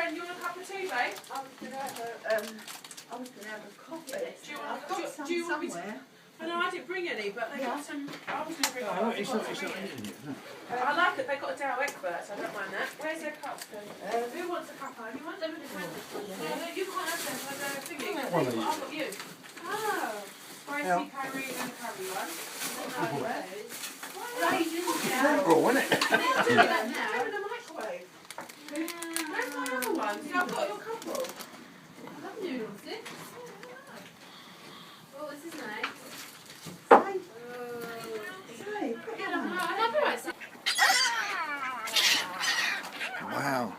Ren, you want a cup of tea, babe? I was going to have a coffee. I've got some somewhere. I know I didn't bring any, but they got some. I was going to bring one. It's not eating it. I like it. They got a Dow expert, so I don't mind that. Where's their cups? Who wants a cup? Anyone? No, you can't have them. They're thingy. I've got you. Oh, spicy curry and curry one. Frugal, isn't it? Do that now. In the microwave. Where's my other one? See, I've got your couple. I love noodles, this. Oh, this is nice. Wow.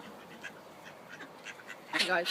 Hey guys.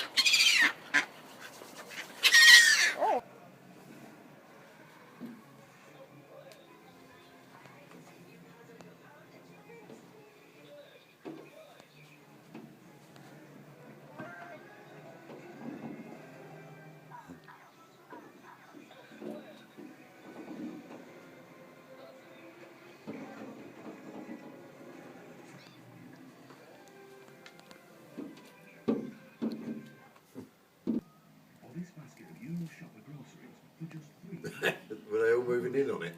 Were they all moving in on it?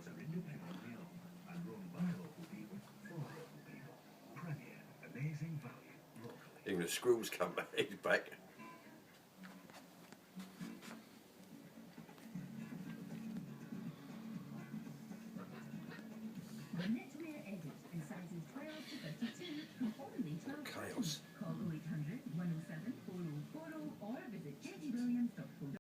Even the squirrels come back. He's back.